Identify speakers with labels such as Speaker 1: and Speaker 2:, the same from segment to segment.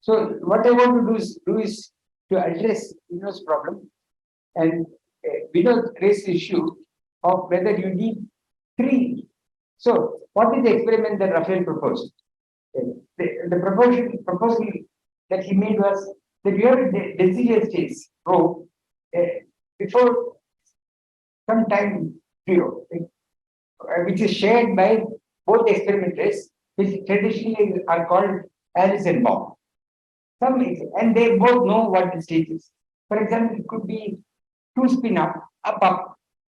Speaker 1: So what I want to do is to address Vinod's problem, and Vinod raised the issue of whether you need three. So what is the experiment that Raphael proposed? The proposal that he made was that you have a deciduous states rho before some time zero, which is shared by both experimenters, which traditionally are called Alice and Bob. And they both know what the state is. For example, it could be two spin up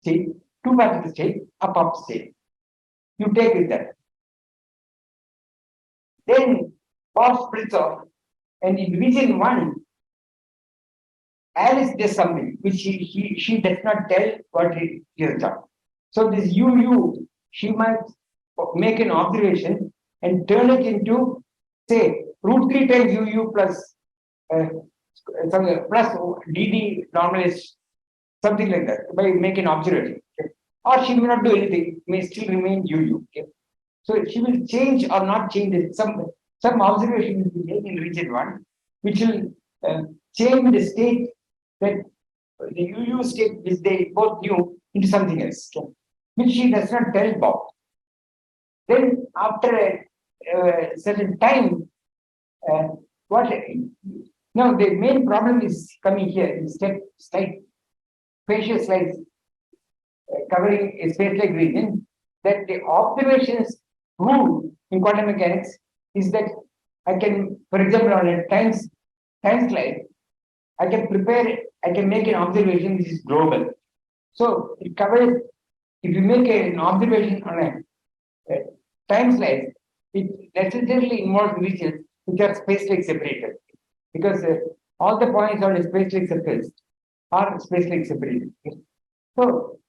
Speaker 1: state, two particle state, up state. You take with that. Then Bob splits off, and in region one, Alice does something which she does not tell what he has done. So this UU, she might make an observation and turn it into, say, root 3 times UU plus plus DD normalized, something like that, by making observation. Okay? Or she may not do anything, may still remain UU. Okay? So she will change or not change it. Some observation will be made in region 1, which will change the state that the UU state which they both knew into something else, okay? Which she does not tell Bob. Then after a certain time, now the main problem is coming here in slide, spatial slides covering a space-like region, that the observations rule in quantum mechanics is that I can, for example, on a time slide, I can make an observation which is global. So it covers, if you make an observation on a time slide, it necessarily involves regions which are space-like separated, because all the points on a space-like surface are space-like separated. So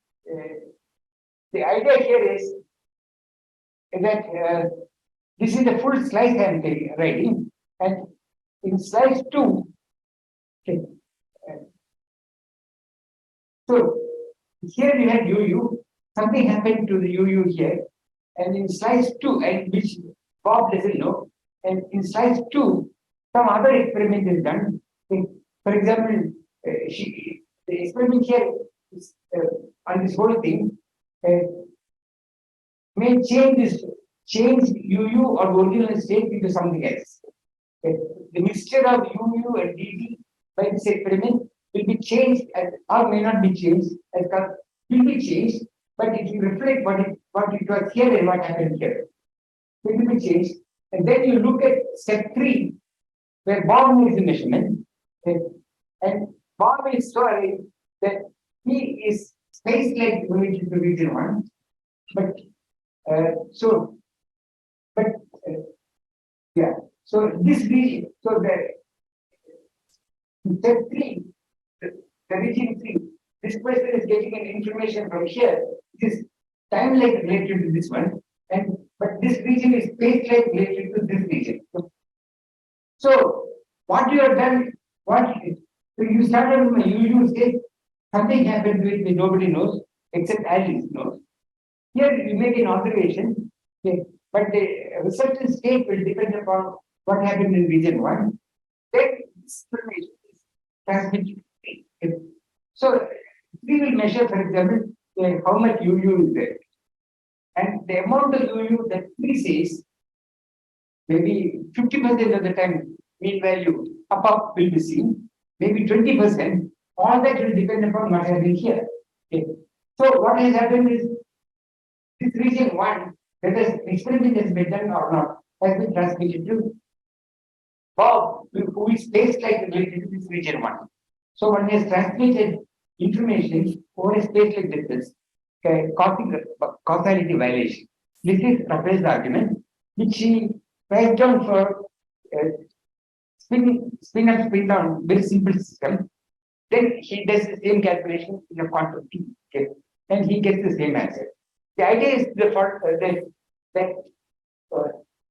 Speaker 1: the idea here is that this is the full slice I am writing, and in slice 2, okay, so here we had UU, something happened to the UU here, and in slice 2, and which Bob doesn't know, and in slice 2, some other experiment is done. For example, the experiment here is, on this whole thing may change UU or the original state into something else. Okay. The mixture of UU and DD by this experiment will be changed or may not be changed, will be changed, but it will reflect what it was here and what happened here. It will be changed. And then you look at step 3, where Bob makes the measurement, okay, and Bob is showing that he is space-like going into region 1, but so this region, so the step 3, the region 3, this person is getting an information from here. This time-like related to this one, but this region is space-like related to this region. So what you have done, so you started with a UU state, something happened to it that nobody knows except Alice knows. Here you make an observation, okay, but the resultant state will depend upon what happened in region 1. Then this information is transmitted. Okay. So we will measure, for example, how much UU is there. And the amount of UU that we says, maybe 50% of the time, mean value up will be seen, maybe 20%, all that will depend upon what happened here. Okay. So what has happened is, this region 1, whether experiment has been done or not, has been transmitted to Bob, who is space-like related to this region 1. So one has transmitted information over a space-like distance, causality violation. This is Raphael's argument, which he writes down for spin up, spin down, very simple system. Then he does the same calculation in a quantum t, okay, and he gets the same answer. The idea is that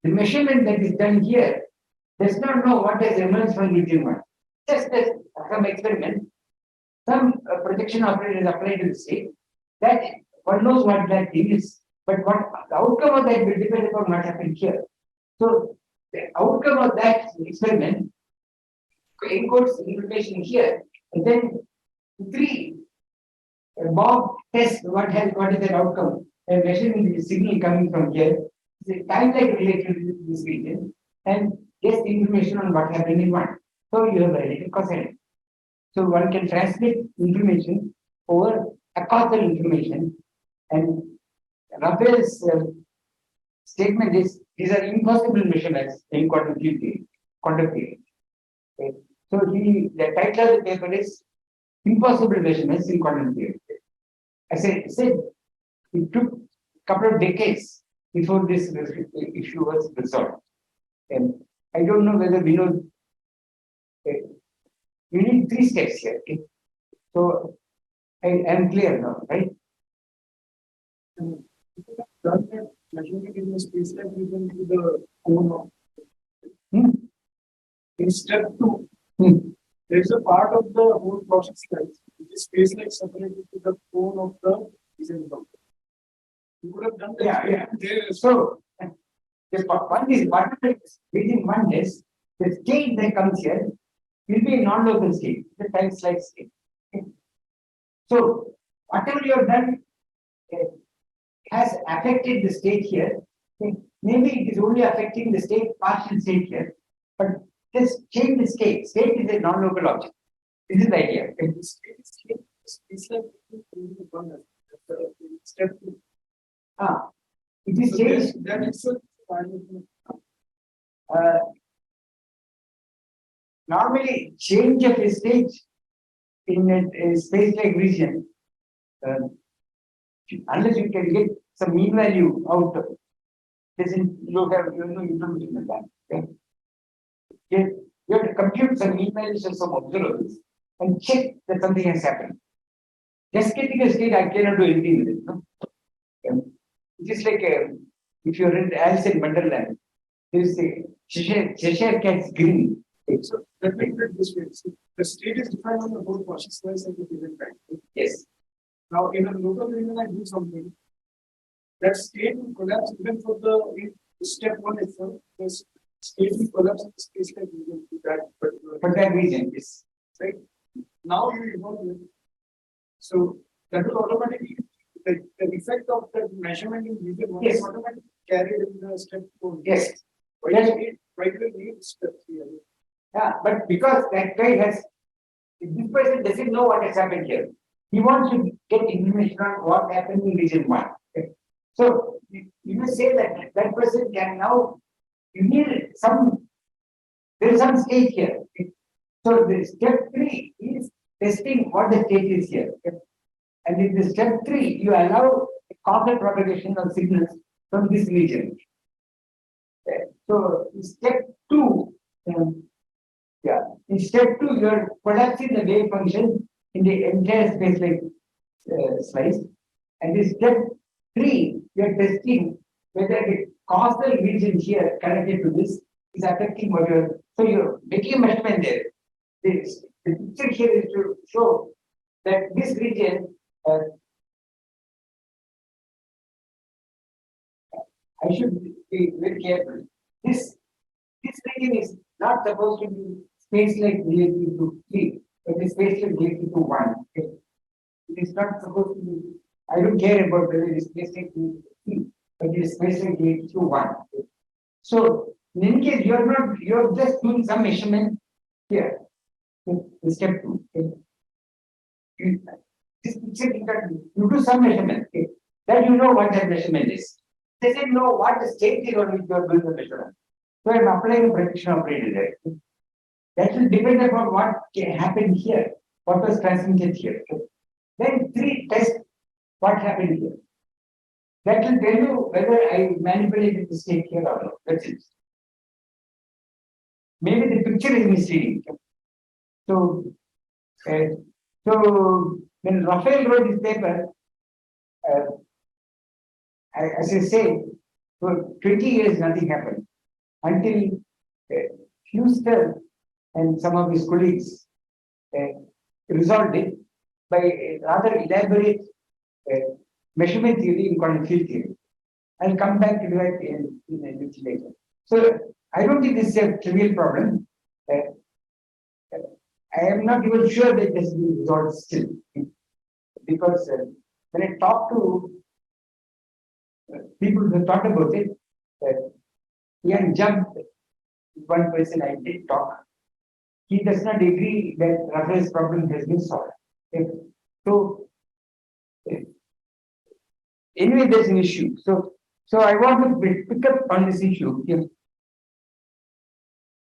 Speaker 1: the measurement that is done here does not know what has emerged from region 1. Just as some experiment, some projection operator is applied to the state, that one knows what that thing is, but what the outcome of that will depend upon what happened here. So the outcome of that experiment encodes information here, and then three Bob test what is the outcome and measuring the signal coming from here. The time like related to this region and gets the information on what happened in one. So you have a related cosine. So one can transmit information over a causal information, and Raphael's statement is these are impossible measurements in quantum theory. Quantum theory. Okay. So the title of the paper is Impossible Measurements in Quantum Theory. As I said, it took a couple of decades before this issue was resolved. And I don't know whether we know. We need three steps here. Okay? So I am clear now, right?
Speaker 2: Measurement in the space like region to the cone of. In step 2, there is a part of the whole process which is space like separated to the cone of the region. You would have done that.
Speaker 1: Yeah. So the one is whatever within one is the state that comes here will be a non-local state, the time slide state. Okay. So whatever you have done has affected the state here. Okay. Maybe it is only affecting the state, partial state here, but just change the state. State is a non-local object. This is the idea. Okay.
Speaker 2: The state is changed. It's like step 2.
Speaker 1: It is changed.
Speaker 2: That is
Speaker 1: Normally, change of a state in a space-like region, unless you can get some mean value out of it, you have no information in that. Okay? You have to compute some mean values of some observables and check that something has happened. Just getting a state, I cannot do anything with it. No? It is like if you read Alice in Wonderland, there is a Cheshire Cat's Grin.
Speaker 2: so let me put it this way. So the state is defined on the whole process size at the given time.
Speaker 1: Yes.
Speaker 2: Now, in a local region, I do something. That state will collapse even for the step 1 itself. The state will collapse in the space like region to that particular.
Speaker 1: For that region, yes.
Speaker 2: Right. Now you evolve it. So that will automatically the effect of the measurement in region 1 is automatically carried in the step 4.
Speaker 1: Yes.
Speaker 2: Why do we need step 3?
Speaker 1: Yeah, but because that guy this person doesn't know what has happened here. He wants to get information on what happened in region 1. Okay. So you may say that that person can now, you need there is some state here. Okay. So the step 3 is testing what the state is here. Okay. And in the step 3, you allow a causal propagation of signals from this region. Okay. So in step 2, in step 2, you are collapsing the wave function in the entire space like slice. And in step 3, you are testing whether the causal region here connected to this is affecting what you are. So you're making a measurement there. The picture here is to show that this region, I should be very careful. This region is not supposed to be space like related to 3, but it's space like related to 1. Okay. It is not supposed to be, I don't care about whether it is space like related to 3, but it is space like related to 1. Okay. So in any case, you're just doing some measurement here. Okay. In step 2. Okay. This picture you do some measurement, okay. Then you know what that measurement is. Doesn't know what the state is on which you are doing the measurement. So I'm applying a prediction operator there. Okay. That will depend upon what happened here, what was transmitted here. Okay. Then 3 test what happened here. That will tell you whether I manipulated the state here or not. That's it. Maybe the picture is misleading. So when Raphael wrote his paper, as I say, for 20 years nothing happened until Houston and some of his colleagues resolved it by a rather elaborate measurement theory in quantum field theory. I'll come back to that in a little later. So I don't think this is a trivial problem. I am not even sure that this will resolve still. Because when I talk to people who thought about it, he had jumped. One person I did talk, he does not agree that Rafael's problem has been solved. Okay. So, uh, anyway, there's an issue. So I want to pick up on this issue, okay,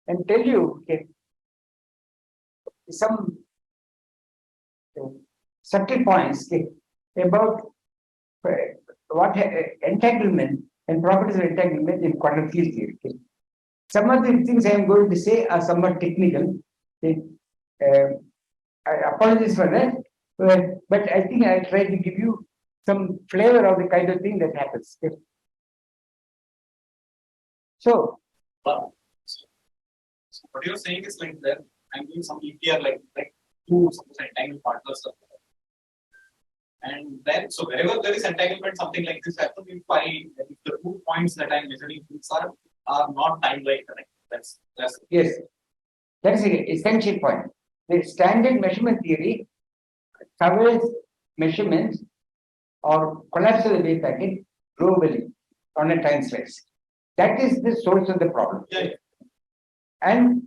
Speaker 1: and tell you, okay, some uh, subtle points, okay, about uh, what entanglement and properties of entanglement in quantum field theory. Okay. Some of the things I am going to say are somewhat technical. Okay. I apologize for that, but I think I'll try to give you some flavor of the kind of thing that happens. Okay. So,
Speaker 3: So what you're saying is like that I'm doing some EPR like two suppose entangled partners. And then so wherever there is entanglement, something like this happens if the 2 points that I'm measuring are not time-like connected. That's
Speaker 1: yes, that is an essential point. The standard measurement theory covers measurements or collapse of the wave packet globally on a time slice. That is the source of the problem.
Speaker 3: yeah.
Speaker 1: And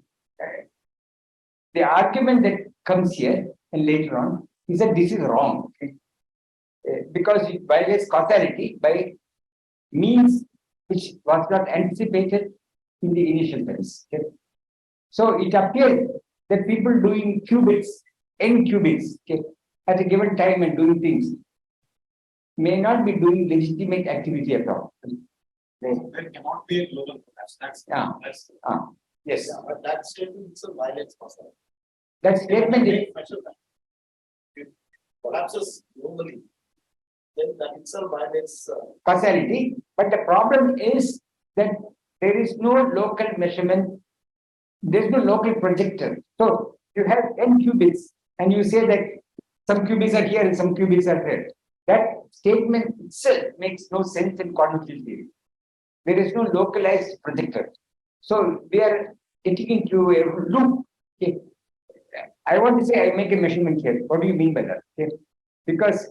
Speaker 1: the argument that comes here and later on is that this is wrong. Okay? Because it violates causality by means which was not anticipated in the initial phase. Okay? So it appears that people doing qubits, n qubits, okay, at a given time and doing things may not be doing legitimate activity at all.
Speaker 3: There cannot be a global collapse. That's
Speaker 1: Yes.
Speaker 3: Yeah, but that statement itself violates causality.
Speaker 1: That statement is
Speaker 3: It collapses globally. Then that itself violates.
Speaker 1: causality, but the problem is that there is no local measurement, there is no local projector. So you have n qubits and you say that some qubits are here and some qubits are there. That statement itself makes no sense in quantum field theory. There is no localized projector. So we are getting into a loop. Okay. I want to say I make a measurement here. What do you mean by that? Okay. Because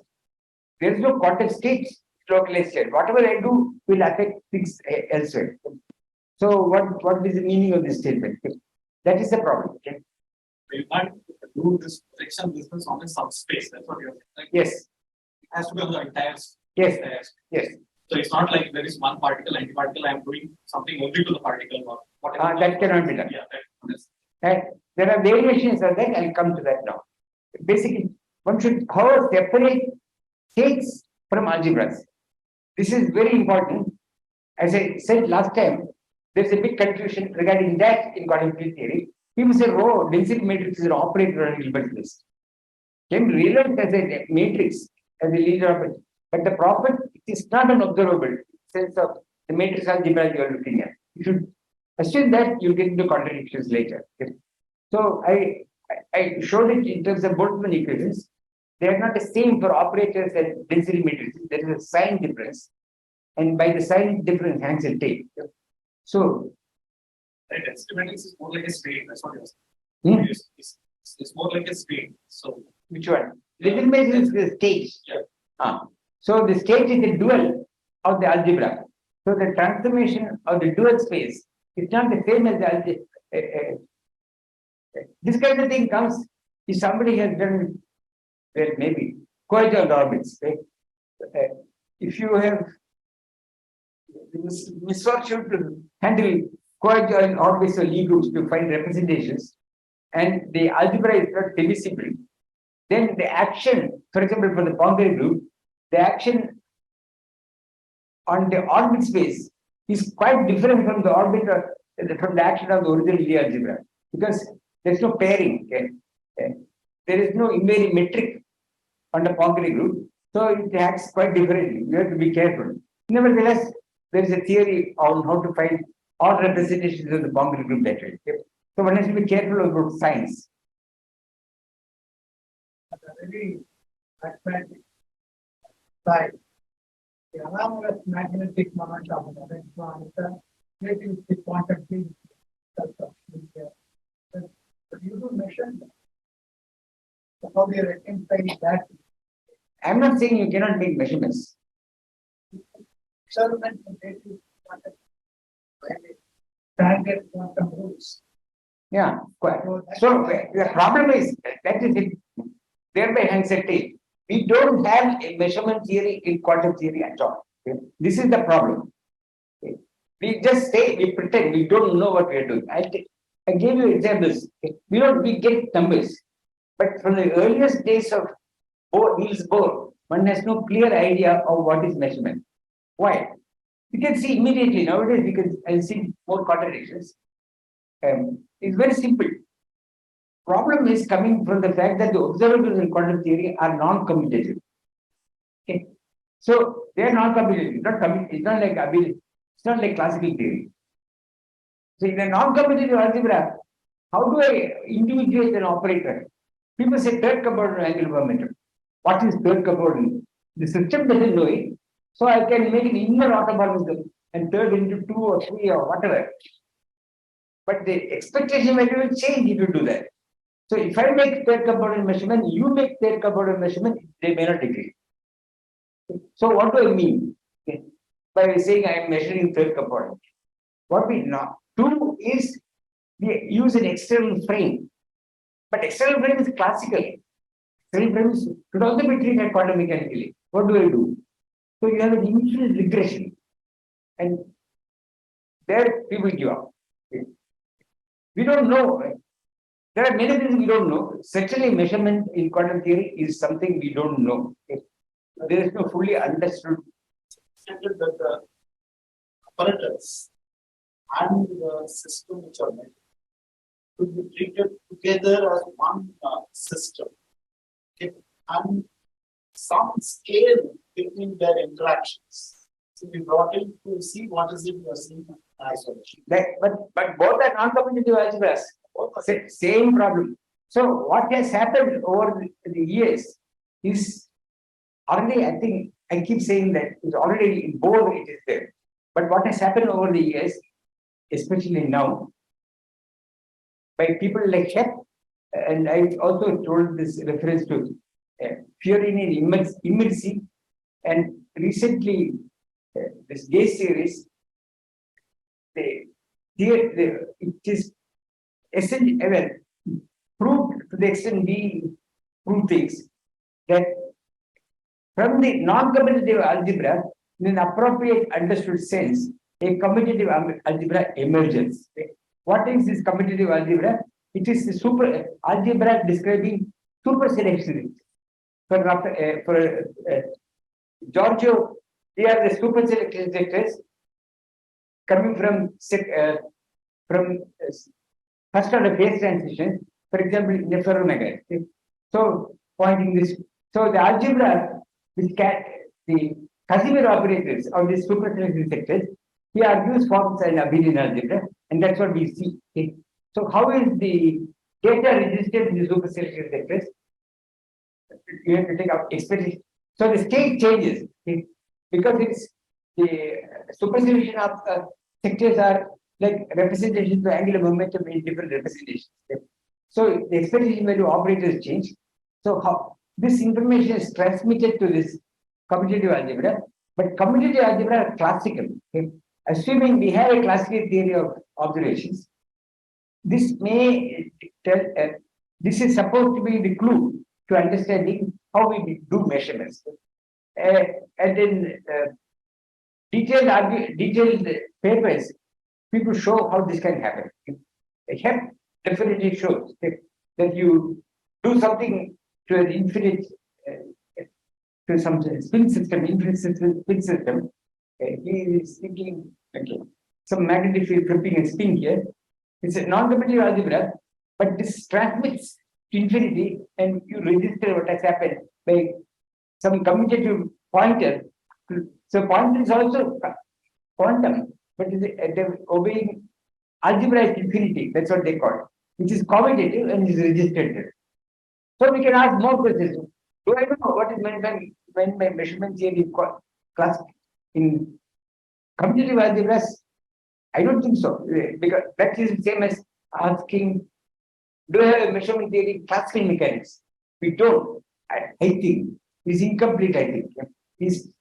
Speaker 1: there is no quantum state localized here. Whatever I do will affect things elsewhere. So what is the meaning of this statement? Okay. That is the problem. Okay.
Speaker 3: You can't do this projection business on a subspace. That's what you're saying. Like,
Speaker 1: Yes.
Speaker 3: it has to be on the entire
Speaker 1: Yes.
Speaker 3: entire space.
Speaker 1: Yes.
Speaker 3: So it's not like there is one particle, antiparticle, I'm doing something only to the particle or whatever.
Speaker 1: That cannot be done.
Speaker 3: Yeah, that's
Speaker 1: And there are variations of that. I'll come to that now. Basically, one should how separate states from algebras. This is very important. As I said last time, there's a big confusion regarding that in quantum field theory. People say, oh, density matrix is an operator on Hilbert list. Can be realized as a matrix, as a linear operator. But the problem is not an observable sense of the matrix algebra you are looking at. You should assume that you'll get into contradictions later. Okay. So I showed it in terms of Boltzmann equations. They are not the same for operators and density matrices. There is a sign difference. And by the sign difference, hangs a tape. So
Speaker 3: right. Density matrix is more like a spade. That's what you're
Speaker 1: Hmm?
Speaker 3: saying. It's more like a spade. So
Speaker 1: which one? Little matrix is the state.
Speaker 3: yeah.
Speaker 1: So the state is the dual of the algebra. So the transformation of the dual space is not the same as the algebra. This kind of thing comes if somebody has done, well, maybe coadjuvant orbits. Right? If you have misfortune to handle coadjuvant orbits or Lie groups to find representations, and the algebra is not divisible, then the action, for example, for the Poincare group, the action on the orbit space is quite different from the orbit from the action of the original Lie algebra, because there's no pairing. Okay? There is no invariant metric on the Poincare group, so it acts quite differently. You have to be careful. Nevertheless, there is a theory on how to find all representations of the Poincare group that way. Okay? So one has to be careful about signs.
Speaker 2: Very mathematic side. The anomalous magnetic moment of an electron is the quantum field. But you do measure How they rectify that
Speaker 1: I'm not saying you cannot make measurements.
Speaker 2: measurement related target quantum rules.
Speaker 1: Yeah, quite. So the problem is that is it. Thereby, hence a tape. We don't have a measurement theory in quantum theory at all. Okay? This is the problem. Okay? We just say we pretend we don't know what we are doing. I gave you examples. Okay? We get numbers, but from the earliest days of Niels Bohr, one has no clear idea of what is measurement. Why? You can see immediately nowadays because I see more contradictions. It's very simple. Problem is coming from the fact that the observables in quantum theory are non-commutative. Okay. So they are non-commutative, it's not like it's not like classical theory. So in a non-commutative algebra, how do I individuate an operator? People say third component angular momentum. What is third component? The system doesn't know it. So I can make an inner automorphism and third into 2 or 3 or whatever. But the expectation value will change if you do that. So if I make third component measurement, you make third component measurement, they may not agree. So what do I mean? Okay. By saying I am measuring third component. What we not do is we use an external frame. But external frame is classical. External frames could also be treated quantum mechanically. What do I do? So you have an infinite regression. And there people give up. Okay. We don't know. Right? There are many things we don't know. Certainly, measurement in quantum theory is something we don't know. Okay. There is no fully understood.
Speaker 4: That the apparatus and the system which are made could be treated together as one system. Okay. And some scale between their interactions to be brought in to see what is it you are seeing in isolation.
Speaker 1: But both are non-commutative algebras. Same problem. So what has happened over the years is already, I think, I keep saying that it's already in both it is there. But what has happened over the years, especially now, by people like Shep, and I also told this reference to Fiorini and Immersi, and recently this gay series, it is essentially proved to the extent we prove things that from the non-commutative algebra, in an appropriate understood sense, a commutative algebra emerges. Okay? What is this commutative algebra? It is the super algebra describing super selection. For Giorgio, they are the super selection vectors coming from first order phase transition, for example, in a ferromagnet. Okay? So pointing this, so the algebra which the Casimir operators of the superselection sectors, he argues forms an abelian algebra, and that's what we see. Okay? So how is the data registered in the superselection sectors? You have to take up experience. So the state changes, okay? Because it's the superselection of sectors are like representations of angular momentum in different representations. Okay? So the expectation value operators change. So how this information is transmitted to this commutative algebra, but commutative algebra are classical. Okay? Assuming we have a classical theory of observations, this may tell. This is supposed to be the clue to understanding how we do measurements. And in detailed papers, people show how this can happen. HEP definitely shows that you do something to an infinite, to some spin system, infinite spin system. He is thinking, okay, some magnetic field flipping a spin here. It's a non-commutative algebra, but this transmits to infinity, and you register what has happened by some commutative pointer. So pointer is also quantum, but they're obeying algebraic infinity. That's what they call it, which is commutative and is registered there. So we can ask more questions. Do I know what is meant by measurement theory class in commutative algebras? I don't think so, because that is the same as asking, do I have a measurement theory in classical mechanics? We don't. I think is incomplete. I think is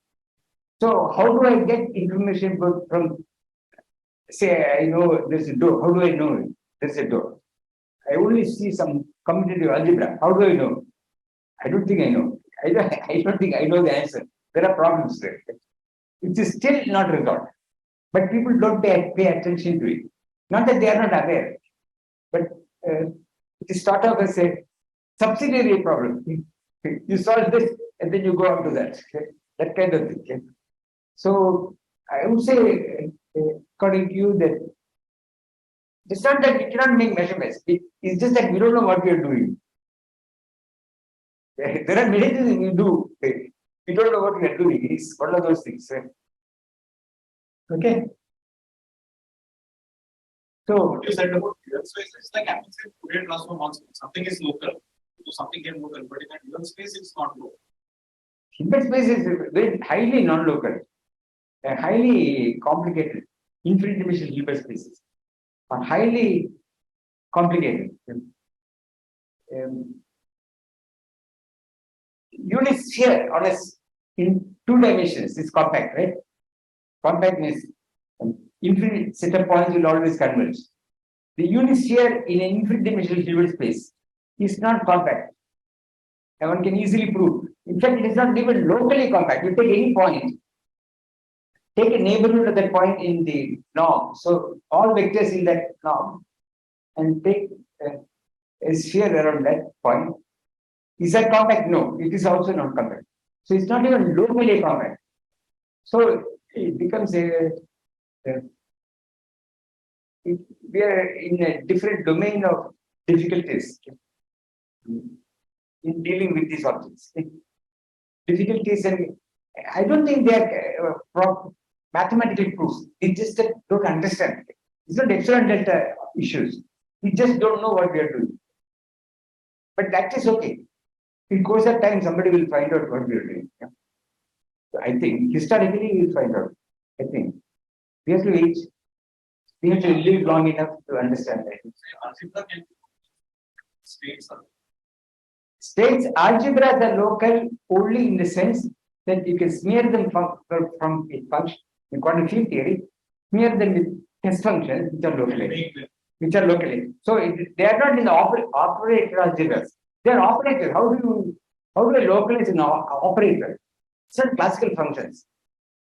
Speaker 1: so. How do I get information from? Say I know there's a door. How do I know there's a door? I only see some commutative algebra. How do I know? I don't think I know. I don't think I know the answer. There are problems there. It is still not resolved. But people don't pay attention to it. Not that they are not aware, but it is thought of as a subsidiary problem. You solve this and then you go on to that. That kind of thing. So I would say, according to you, that it's not that we cannot make measurements. It's just that we don't know what we are doing. There are many things we do. We don't know what we are doing. It's one of those things. Okay. So
Speaker 3: What you said about dual space is like having said Fourier transform on something is local, so something can local, but in a dual space it's not local.
Speaker 1: Hilbert space is very highly non-local, highly complicated. Infinite dimensional Hilbert spaces are highly complicated. Unit sphere on a in 2 dimensions is compact, right? Compact means infinite set of points will always converge. The unit sphere in an infinite dimensional Hilbert space is not compact. And one can easily prove. In fact, it is not even locally compact. You take any point, take a neighborhood of that point in the norm. So all vectors in that norm, and take a sphere around that point. Is that compact? No, it is also not compact. So it's not even locally compact. So it becomes we are in a different domain of difficulties in dealing with these objects. Difficulties, and I don't think they are mathematical proofs. It's just that don't understand. It's not epsilon delta issues. We just don't know what we are doing. But that is okay. In course of time, somebody will find out what we are doing. Yeah. So I think historically we will find out. I think we have to age. We have to live long enough to understand that.
Speaker 3: Algebra can states are
Speaker 1: States algebras are local only in the sense that you can smear them from a function in quantum field theory, smear them with test functions which are locally. So they are not in the operator algebras. They are operators. How do I localize an operator? It's not classical functions.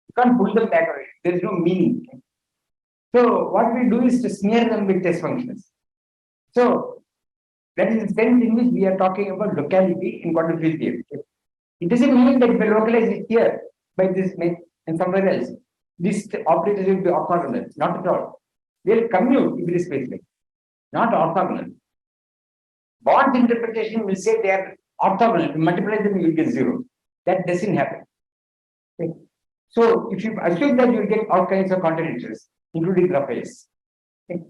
Speaker 1: You can't pull them back away. There is no meaning. So what we do is to smear them with test functions. So that is the sense in which we are talking about locality in quantum field theory. It doesn't mean that if I localize it here by this and somewhere else, this operators will be orthogonal. Not at all. They'll commute if it is space-like, not orthogonal. Bond's interpretation will say they are orthogonal. If you multiply them, you will get 0. That doesn't happen. Okay. So if you assume that you will get all kinds of contradictions, including Raphael's. Okay.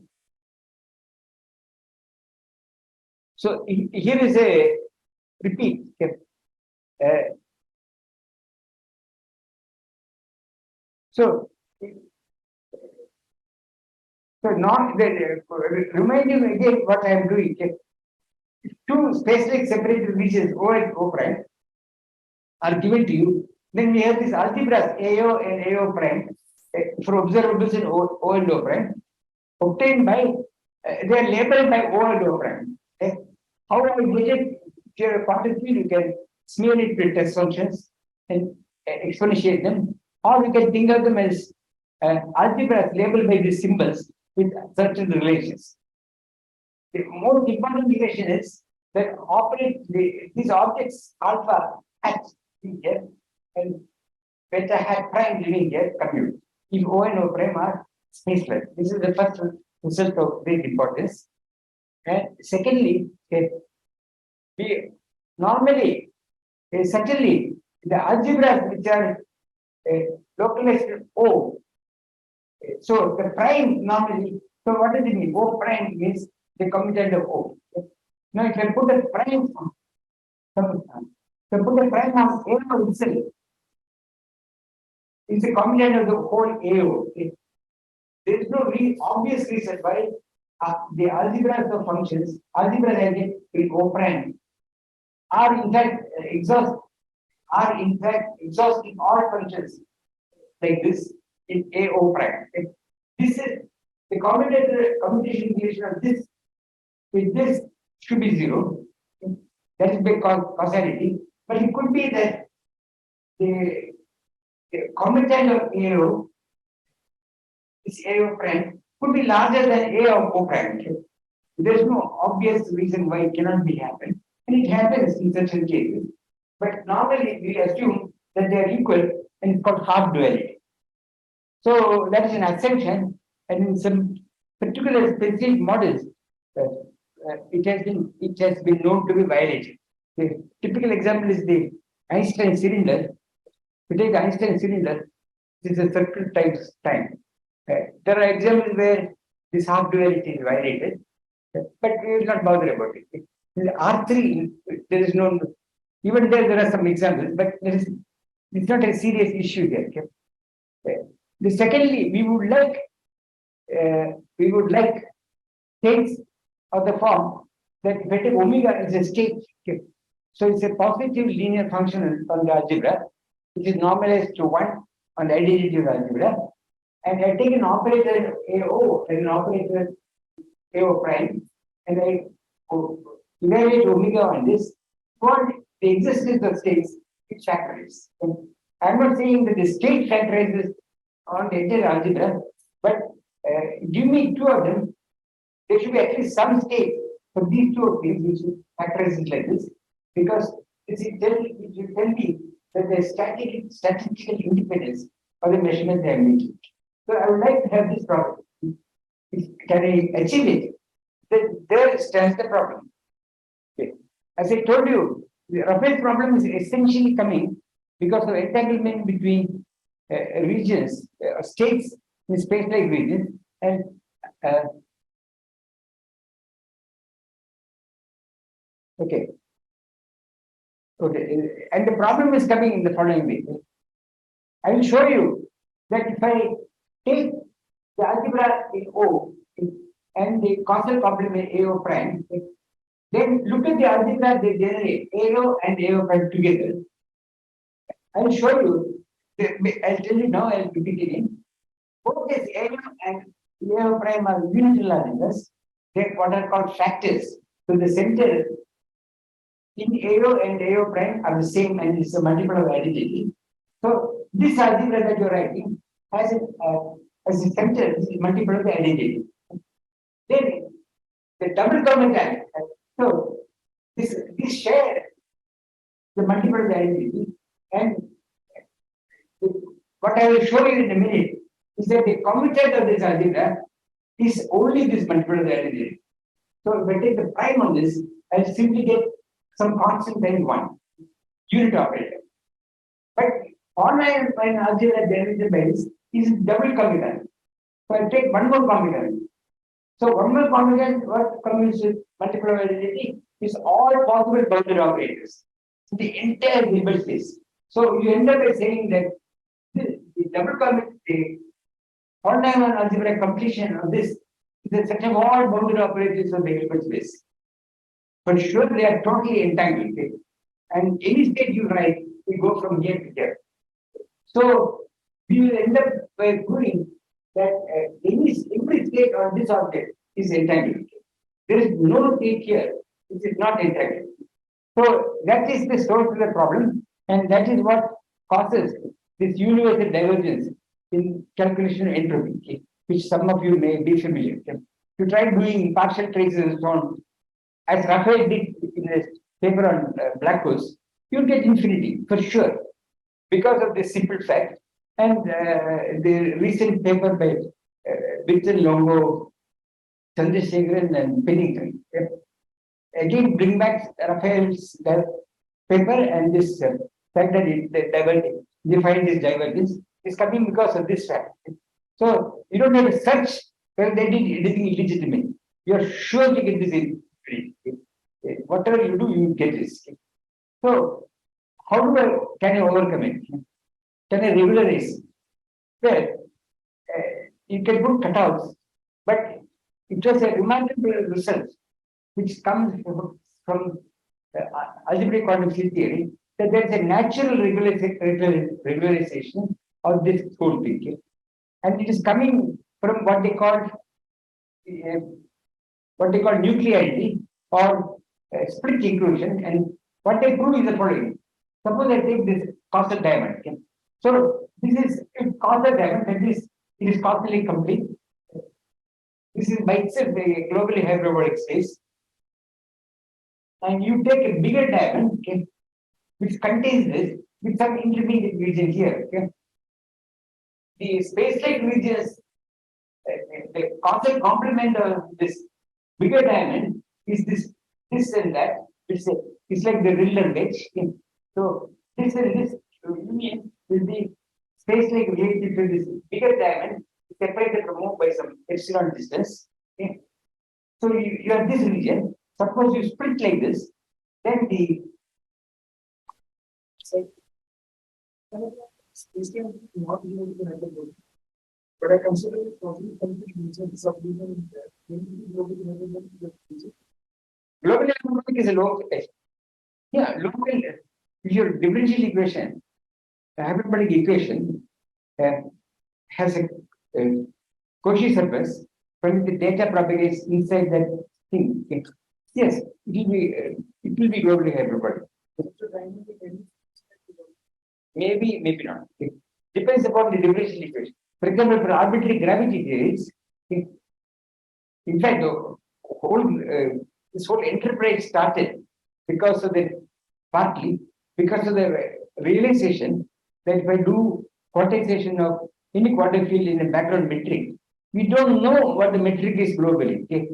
Speaker 1: So here is a repeat. Okay. So not reminding again what I am doing. Okay. Two space-like separated regions O and O prime are given to you. Then we have these algebras AO and AO prime for observables in O and O prime obtained by they are labeled by O and O prime. Okay. How do I get it? If you have a quantum field, you can smear it with test functions and exponentiate them, or you can think of them as algebras labeled by these symbols with certain relations. The most important relation is that these objects alpha hat here and beta hat prime living here commute. If O and O prime are spaceless, this is the first result of great importance. And secondly, we normally, certainly, the algebras which are localized O. So the prime normally, so what does it mean? O prime means the commutant of O. Now if I put a prime on AO itself, it's a commutant of the whole AO. There is no obvious reason why the algebras of functions, algebras I get with O prime are in fact exhausting all functions like this in AO prime. This is the commutation relation of this with this should be 0. That is by causality. But it could be that the commutant of AO, this AO prime, could be larger than A of O prime. There is no obvious reason why it cannot be happen. And it happens in certain cases. But normally we assume that they are equal and it's called half duality. So that is an assumption, and in some particular specific models, it has been known to be violated. The typical example is the Einstein cylinder. We take the Einstein cylinder, this is a circle times time. There are examples where this half duality is violated, but we will not bother about it. In the R3, there is no, even there are some examples, but it's not a serious issue there. Okay? Secondly, we would like states of the form that if I take omega is a state. Okay? So it's a positive linear function on the algebra, which is normalized to 1 on the identity of the algebra. And I take an operator AO and an operator AO prime, and I evaluate omega on this. For the existence of states, it factorizes. I'm not saying that the state factorizes on the entire algebra, but give me 2 of them. There should be at least some state for these 2 of these, which factorizes like this, because it will tell me that the statistical independence of the measurement they are making. So I would like to have this problem. Can I achieve it? Then there stands the problem. Okay. As I told you, the Raphael's problem is essentially coming because of entanglement between regions, states in space-like regions, and okay. And the problem is coming in the following way. I will show you that if I take the algebra in O and the causal complement AO prime, then look at the algebra they generate AO and AO prime together. I will show you. I'll tell you now. I'll repeat it again. Both this AO and AO prime are unital algebras. They're what are called factors. So the center in AO and AO prime are the same, and it's a multiple of identity. So this algebra that you're writing has as a center this is multiple of the identity. Then the double common so this share the multiple of the identity, and what I will show you in a minute is that the commutant of this algebra is only this multiple of the identity. So if I take the prime on this, I'll simply get some constant times 1 unit operator. But on my algebra derivative base is double commutant. So I take one more commutant. So one more commutant, what commutes with multiple of identity is all possible boundary operators. The entire Hilbert space. So you end up by saying that the double commutant, the Hornheimer algebraic completion of this is a set of all boundary operators of the Hilbert space. For sure, they are totally entangled. Okay? And any state you write, we go from here to here. So we will end up by proving that every state on this object is entangled. There is no state here which is not entangled. So that is the source of the problem, and that is what causes this universal divergence in calculation of entropy, okay, which some of you may be familiar. Okay. You try doing partial traces and so on, as Raphael did in his paper on black holes, you'll get infinity for sure because of this simple fact. And the recent paper by Vincent Longo, Chandrasekharan, and Pennington, okay, again bring back Raphael's paper, and this fact that it defined this divergence is coming because of this fact. So you don't have to search whether they did anything illegitimate. You are sure to get this in. Whatever you do, you get this. So, can I overcome it? Can I regularize? Well, you can put cutouts, but it was a remarkable result which comes from algebraic quantum field theory, that there is a natural regularization of this whole thing. Okay? And it is coming from uh, what they call nuclearity or split inclusion. And what they prove is the following. Suppose I take this causal diamond. Okay? So this is if causal diamond, that is, it is causally complete. This is by itself a globally hyperbolic space. And you take a bigger diamond, okay, which contains this with some intermediate region here. Okay? The space-like regions, the causal complement of this bigger diamond is this and that. It's like the Riller wedge. Okay? So this and this union will be space-like related to this bigger diamond, separated from more by some epsilon distance. Okay? So you have this region. Suppose you split like this, then the
Speaker 2: Space can not be able to handle both. But I consider it probably complete region, subregion in there. Maybe we will be able to handle the region.
Speaker 1: global economic is a local test. Yeah, local. Your differential equation, the hyperbolic equation, has a Cauchy surface when the data propagates inside that thing. Okay. Yes, it will be globally hyperbolic. Maybe, maybe not. It depends upon the differential equation. For example, for arbitrary gravity theories, in fact, the whole this whole enterprise started because of partly because of the realization that if I do quantization of any quantum field in a background metric, we don't know what the metric is globally. Okay?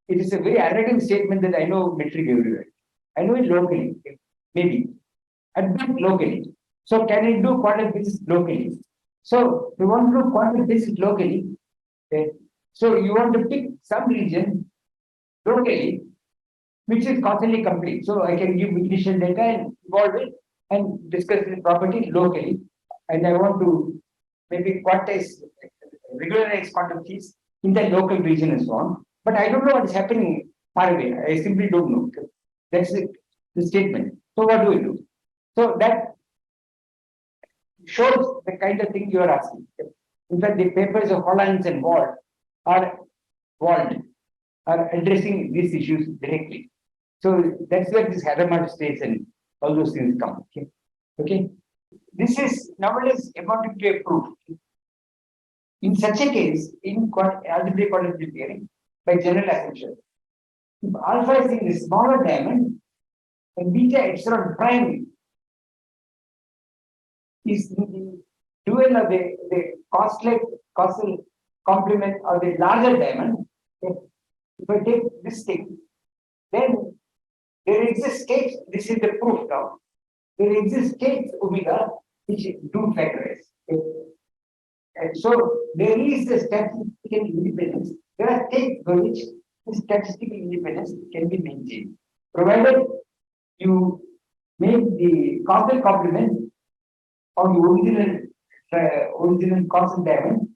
Speaker 1: It is a very arrogant statement that I know metric everywhere. I know it locally, okay? Maybe, at best locally. So can I do quantum physics locally? So we want to do quantum physics locally. Okay? So you want to pick some region locally, which is constantly complete. So I can give initial data and evolve it and discuss the property locally. And I want to maybe quantize, regularize quantum keys in the local region and so on. But I don't know what is happening far away. I simply don't know. That's the statement. So what do we do? So that shows the kind of thing you are asking. In fact, the papers of Hollands and Wald are addressing these issues directly. So that's where this Hadamard states and all those things come. Okay. Okay. This is nowadays amounting to a proof. In such a case, in algebraic quantum field theory, by general assumption, if alpha is in the smaller diamond, and beta epsilon prime is in the dual of the causal complement of the larger diamond. Okay. If I take this thing, then there exists states, this is the proof now. There exists states omega which do factorize. Okay. And so there is a statistical independence. There are states for which the statistical independence can be maintained, provided you make the causal complement of the original causal diamond.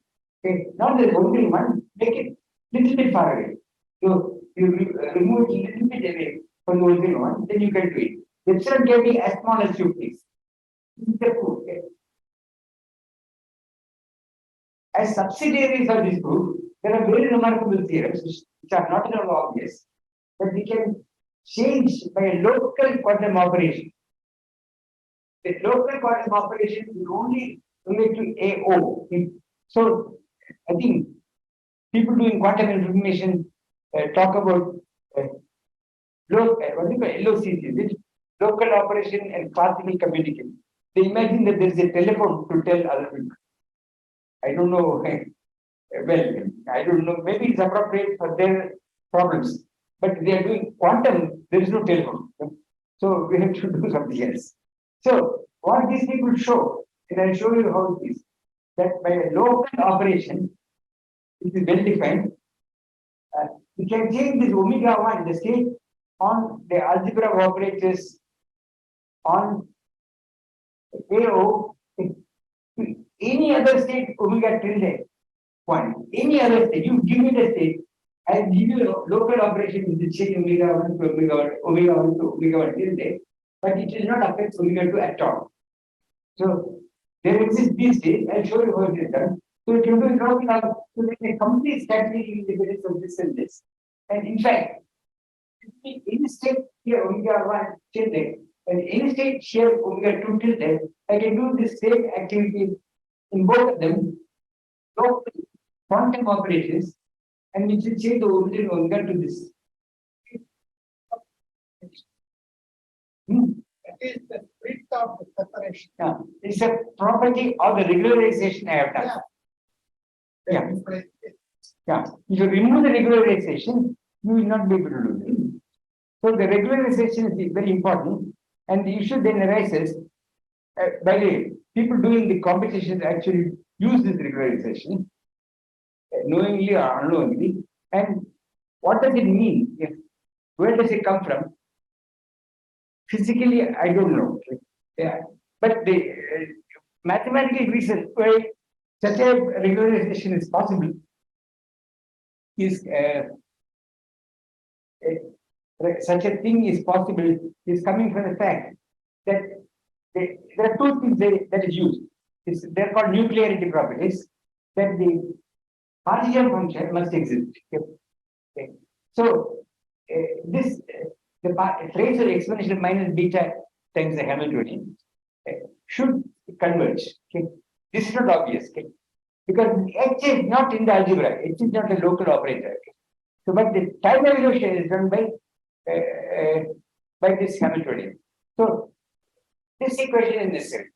Speaker 1: Okay, not the original one, make it little bit far away. So you remove it little bit away from the original one, then you can do it. The epsilon can be as small as you please. This is the proof. Okay. As subsidiaries of this proof, there are very remarkable theorems which are not at all obvious, but we can change by a local quantum operation. The local quantum operation will only relate to AO. So I think people doing quantum information talk about LOCC, local operation and classical communication. They imagine that there is a telephone to tell other people. I don't know. Well, I don't know. Maybe it's appropriate for their problems, but they are doing quantum. There is no telephone, so we have to do something else. So what these people show, and I'll show you how it is, that by a local operation, it is well defined. We can change this omega 1, the state on the algebra of operators on AO, any other state omega tilde 1, any other state, you give me the state, I give you local operation with the chain omega 1 to omega 1, omega 1 to omega 1 till there, but it will not affect omega 2 at all. So there exists these days, I'll show you how it is done. So it will be dropping out to make a complete static independence of this and this. And in fact, any state here omega 1 till there, and any state here omega 2 till there, I can do the same activity in both of them, local quantum operations, and which will change the origin omega to this.
Speaker 4: That is the spirit of the separation.
Speaker 1: Yeah, it's a property of the regularization I have done. Yeah. Yeah. If you remove the regularization, you will not be able to do it. So the regularization is very important, and the issue then arises. By the way, people doing the competitions actually use this regularization, knowingly or unknowingly. And what does it mean? Where does it come from? Physically, I don't know. Yeah. But the mathematical reason why such a regularization is possible is such a thing is possible is coming from the fact that there are two things that is used. They're called nuclearity properties, that the partial function must exist. Okay. So this the trace of exponential minus beta times the Hamiltonian should converge. Okay. This is not obvious. Okay. Because H is not in the algebra, H is not a local operator. Okay. So, but the time evolution is done by this Hamiltonian. So, this equation is necessary.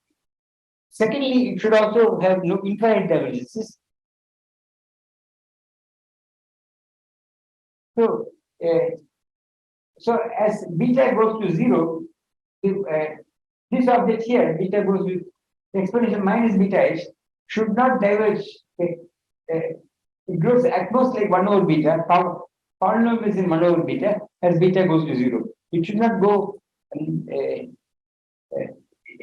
Speaker 1: Secondly, it should also have no infinite divergences. So, as beta goes to 0, this object here, beta goes to exponential minus beta h, should not diverge. It grows at most like 1 over beta. Polynomial is in 1 over beta as beta goes to 0. It should not go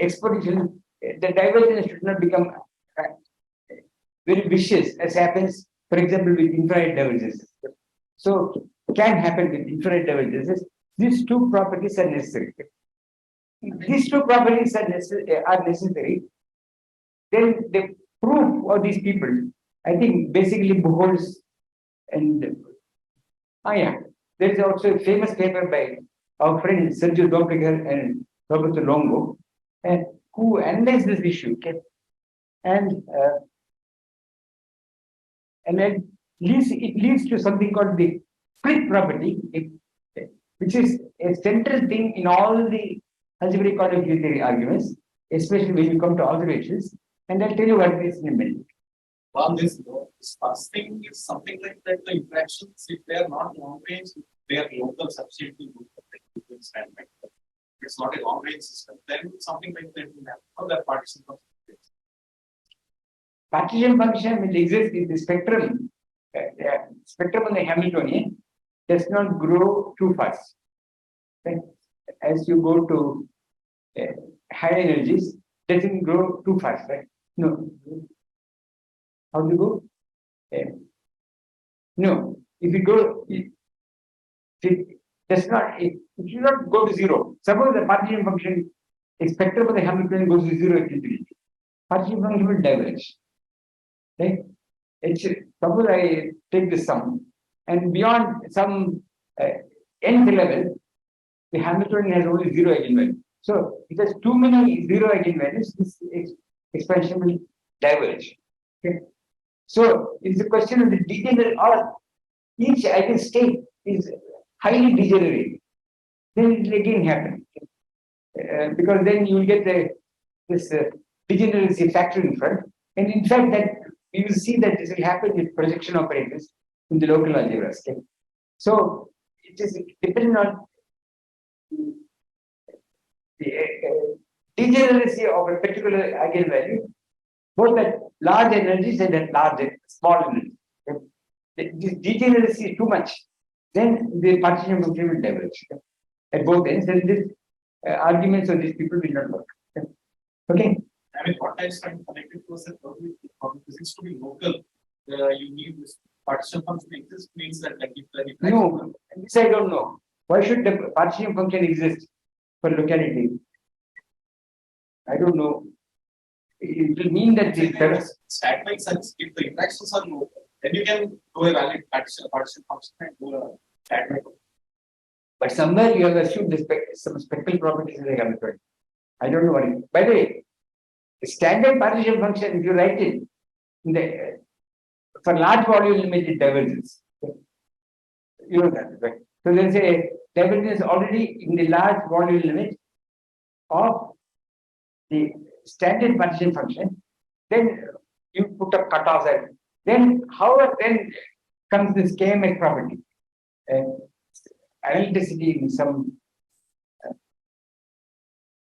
Speaker 1: exponential. The divergence should not become very vicious, as happens, for example, with infinite divergences. So, can happen with infinite divergences. These two properties are necessary. These two properties are necessary. Then the proof of these people, I think, basically beholds and there is also a famous paper by our friend Sergio Doppler and Roberto Longo, and who analyzed this issue. Okay? And then it leads to something called the split property, which is a central thing in all the algebraic quantum field theory arguments, especially when you come to observations. And I'll tell you what it is in a minute.
Speaker 3: Well, this first thing is something like that. The interactions, if they are not long range, they are local substituting standpoint. It's not a long range system. Then something like that will happen. How that partition function.
Speaker 1: Partition function will exist in the spectrum. Spectrum on the Hamiltonian does not grow too fast. Right? As you go to high energies, doesn't grow too fast, right? No. How do you go? No. If you go, it does not. It should not go to 0. Suppose the partition function, a spectrum of the Hamiltonian goes to 0 at infinity. Partition function will diverge. Right? Suppose I take this sum, and beyond some nth level, the Hamiltonian has only 0 eigenvalue. So if there's too many 0 eigenvalues, this expansion will diverge. Okay. So it's a question of the degenerate, or each eigenstate is highly degenerate. Then it will again happen. Because then you will get this degeneracy factor in front. And in fact, that we will see that this will happen with projection operators in the local algebras. Okay. So it is dependent on the degeneracy of a particular eigenvalue, both at large energies and at small energies. If this degeneracy is too much, then the partition function will diverge at both ends, and this arguments of these people will not work. Okay.
Speaker 3: I mean, what I find connected to us that for physics to be local, you need this partition function exists means that like if the
Speaker 1: No, this I don't know. Why should the partition function exist for locality? I don't know. It will mean that the
Speaker 3: stat makes sense. If the interactions are low, then you can do a valid partition function and do a stat make.
Speaker 1: but somewhere you have assumed some spectral properties in the chemical. I don't know what it is. By the way, the standard partition function, if you write it in the for large volume limit, it diverges. You know that, right? So there's a divergence already in the large volume limit of the standard partition function. Then you put up cutoffs and then however then comes this KMX property. Analyticity in some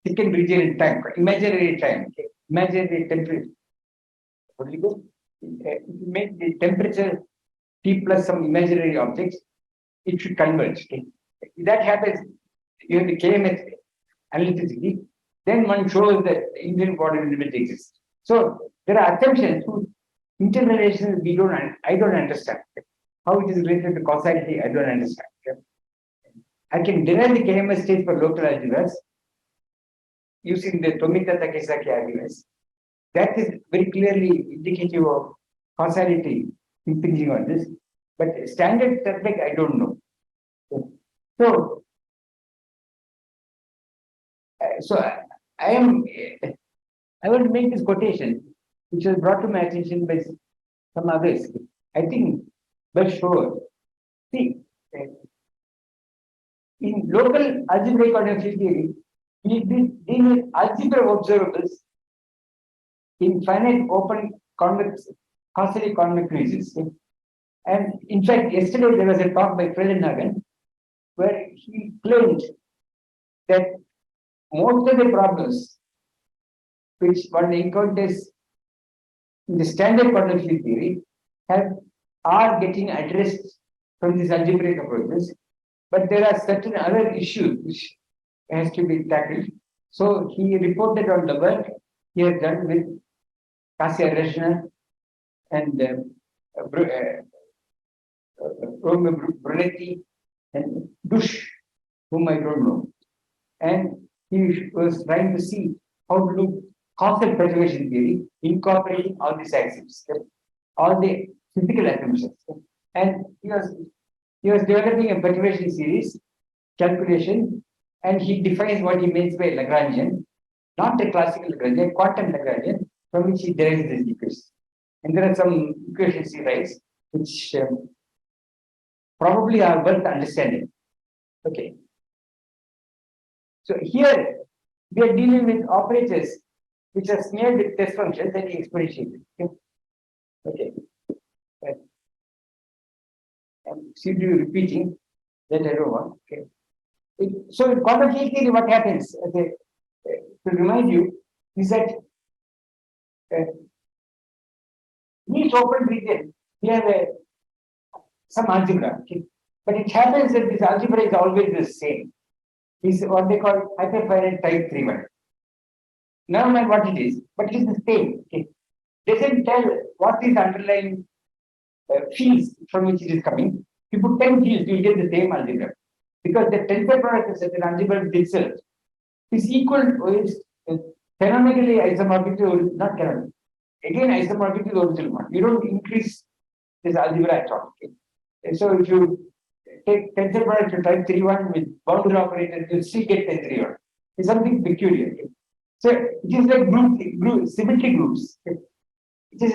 Speaker 1: thickened region in time, imaginary time, okay? Imaginary temperature. What do you go? If you make the temperature T plus some imaginary objects, it should converge. Okay? If that happens, you have the KMX analyticity, then one shows that the Indian body limit exists. So there are assumptions whose interrelations I don't understand. How it is related to causality, I don't understand. Okay? I can derive the KMS state for local algebras using the Tomita Takesaki algebras. That is very clearly indicative of causality impinging on this. But standard technique, I don't know. So, I want to make this quotation, which was brought to my attention by some others. I think, but sure. See, in local algebraic ordinary theory, we deal with algebra observables in finite open convex, causally convex regions. And in fact, yesterday there was a talk by Freudenhagen where he claimed that most of the problems which one encounters in the standard quantum theory are getting addressed from these algebraic approaches, but there are certain other issues which has to be tackled. So he reported on the work he has done with Kasia Reshner and Brunetti and Dush, whom I don't know. And he was trying to see how to do causal perturbation theory, incorporating all these axioms, all the physical assumptions. And he was developing a perturbation series calculation, and he defines what he means by Lagrangian, not a classical Lagrangian, quantum Lagrangian, from which he derives these equations. And there are some equations he writes which probably are worth understanding. Okay. So here we are dealing with operators which are smeared with test functions and exponentiated. Okay. Right. And seem to be repeating that I don't want. Okay. So in quantum field theory, what happens? To remind you, is that in each open region, we have some algebra. Okay. But it happens that this algebra is always the same. Is what they call hyperfinite type 3-1. Never mind what it is, but it is the same. Okay. Doesn't tell what is underlying fields from which it is coming. If you put 10 fields, you will get the same algebra. Because the tensor product of such an algebra with itself is equal to is canonically isomorphic to not canonical. Again, isomorphic to the original one. You don't increase this algebra at all. Okay. And so if you take tensor product to type 3-1 with boundary operator, you still get tensor 3-1. It's something peculiar. Okay. So it is like symmetry groups. Okay. It is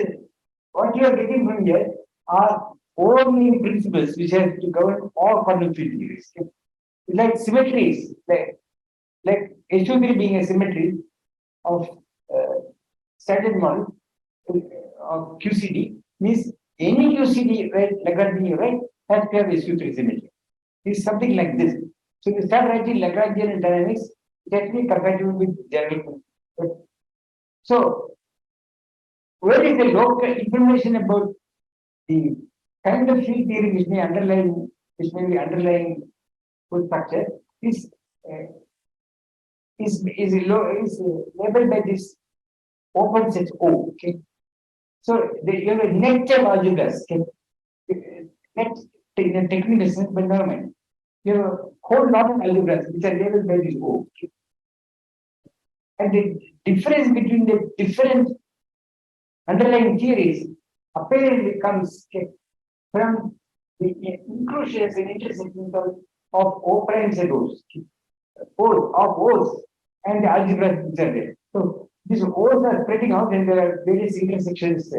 Speaker 1: what you are getting from here are only principles which have to govern all quantum field theories. Okay. It's like symmetries, like SU3 being a symmetry of standard model of QCD means any QCD, right, Lagrangian, right, has to have SU3 symmetry. It's something like this. So you start writing Lagrangian dynamics, it has to be compatible with general. So where is the local information about the kind of field theory which may be underlying full structure is labeled by this open set O. Okay. So you have a net of algebras. Okay. Next, in a technical sense, but never mind. You have a whole lot of algebras which are labeled by this O. And the difference between the different underlying theories apparently comes from the inclusions and intersections of O primes and O's, O's and the algebras which are there. So these O's are spreading out and there are various intersections,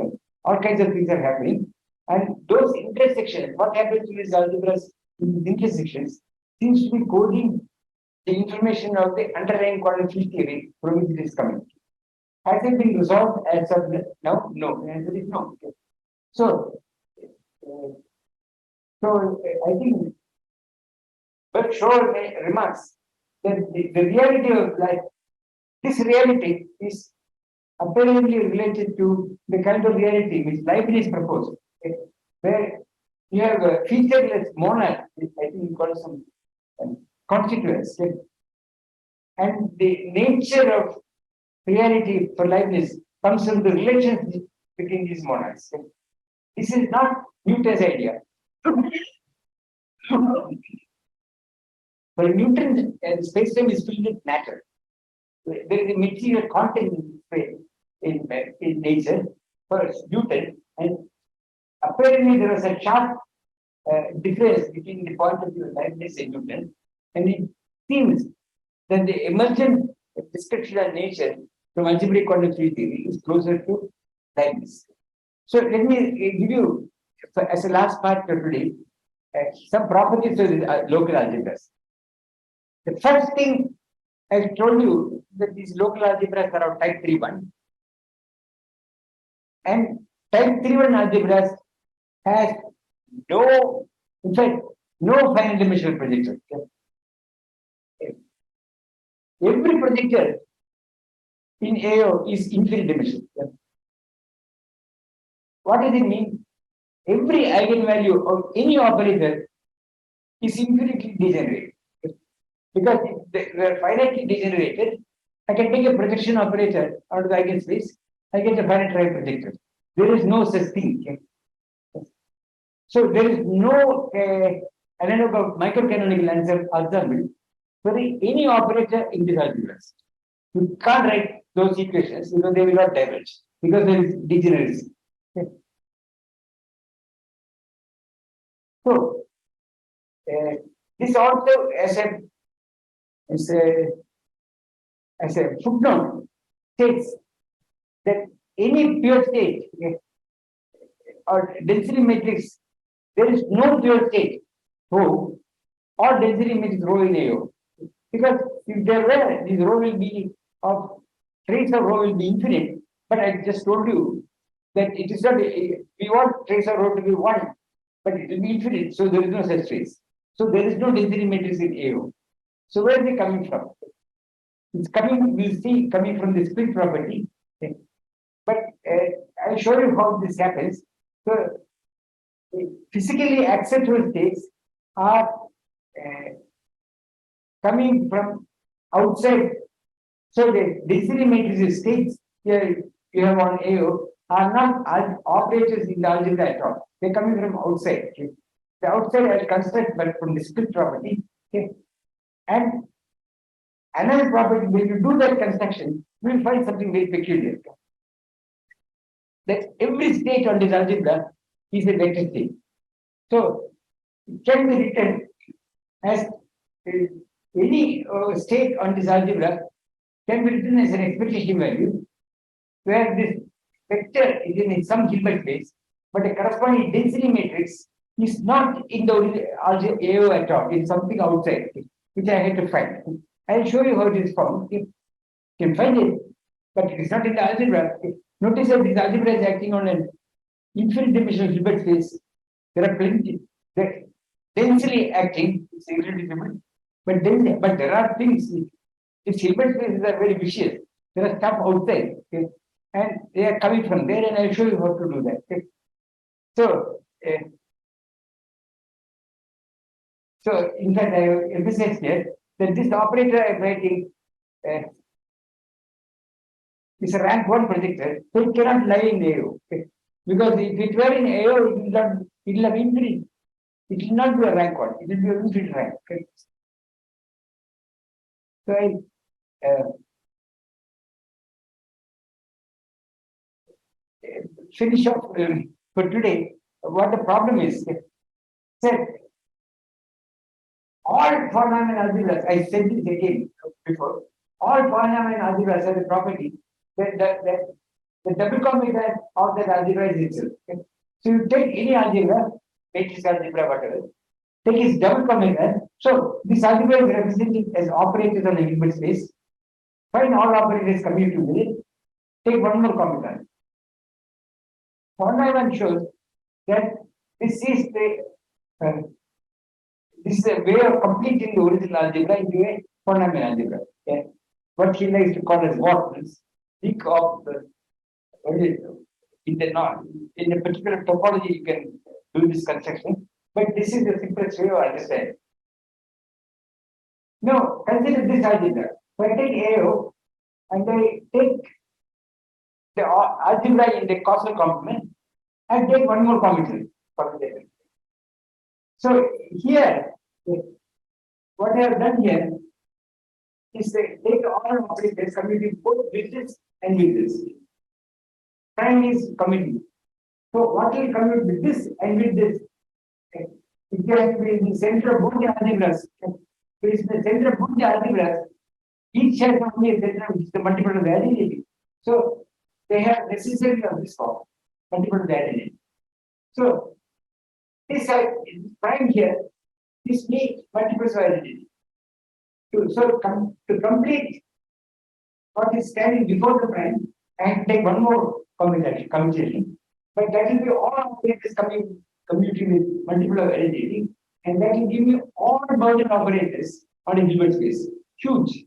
Speaker 1: all kinds of things are happening. And those intersections, what happens to these algebras in these intersections seems to be coding the information of the underlying quantum field theory from which it is coming. Has it been resolved as of now? No. The answer is no. Okay. So, I think Bert Shaw remarks that the reality of life, this reality is apparently related to the kind of reality which Leibniz proposed, okay, where you have a featureless monad, I think you call it some constituents, okay, and the nature of reality for Leibniz comes from the relationship between these monads. Okay. This is not Newton's idea. For Newton, space-time is filled with matter. There is a material content in space, in nature for Newton, and apparently there was a sharp difference between the point of view of Leibniz and Newton, and it seems that the emergent description of nature from algebraic quantum field theory is closer to Leibniz. So let me give you, as a last part of today, some properties of local algebras. The first thing I told you that these local algebras are of type 3.1, and type 3.1 algebras has no, in fact, no finite dimensional projector. Okay. Every projector in AO is infinite dimensional. Okay. What does it mean? Every eigenvalue of any operator is infinitely degenerate. Okay. Because if they are finitely degenerated, I can take a projection operator out of the eigenspace, I get a finite right projector. There is no such thing. Okay. So there is no analog of microcanonical ensemble for any operator in this algebras. You can't write those equations because they will not diverge because there is degeneracy. Okay. So this also as a footnote states that any pure state or density matrix, there is no pure state rho or density matrix rho in AO. Because if there were, this rho will be of trace of rho will be infinite. But I just told you that it is not, we want trace of rho to be 1, but it will be infinite. So there is no such trace. So there is no density matrix in AO. So where is it coming from? It's coming, we'll see, coming from the split property. Okay. But I'll show you how this happens. So physically acceptable states are coming from outside. So the density matrix states here you have on AO are not operators in the algebra at all. They're coming from outside. Okay. The outside I'll construct but from the split property. Okay. And another property, when you do that construction, you will find something very peculiar. That every state on this algebra is a vector state. So it can be written as any state on this algebra can be written as an expectation value, where this vector is in some Hilbert space, but a corresponding density matrix is not in the AO at all. It's something outside, which I had to find. I'll show you how it is found. You can find it, but it is not in the algebra. Notice that this algebra is acting on an infinite dimensional Hilbert space. There are plenty. They're densely acting, it's irreducible, but there are things. These Hilbert spaces are very vicious. There are stuff outside, okay? And they are coming from there, and I'll show you how to do that. Okay? So, in fact, I emphasize here that this operator I'm writing is a rank 1 projector, so it cannot lie in AO. Okay? Because if it were in AO, it will have infinite it will not be a rank one, it will be a infinite rank. Okay? So I finish off for today. What the problem is, sir, all polynomial algebras, I said this again before, all polynomial algebras have a property that the double complement of that algebra is itself. Okay? So you take any algebra, matrix algebra, whatever, take its double complement. So this algebra is represented as operators on a Hilbert space. Find all operators commutative with it. Take one more complement. Polynomial shows that this is uh, this is a way of completing the original algebra into a polynomial algebra. Okay? What he likes to call as what is think of the in the not in a particular topology you can do this construction, but this is the simplest way of understanding. Now consider this algebra. So I take AO and I take the algebra in the causal complement and take one more commutative. So here, what I have done here is they take all operators commuting both with this and with this. Prime is commuting. So what will commute with this and with this? Okay. It has to be in the center of both the algebras. Okay. So it's the center of both the algebras. Each has only a center which is the multiple of the identity. So they have necessarily of this form, multiple of the identity. So this prime here, this needs multiples of identity. To complete what is standing before the prime, I have to take one more commutation. But that will be all operators commuting with multiple of identity, and that will give me all bounded operators on a Hilbert space. Huge.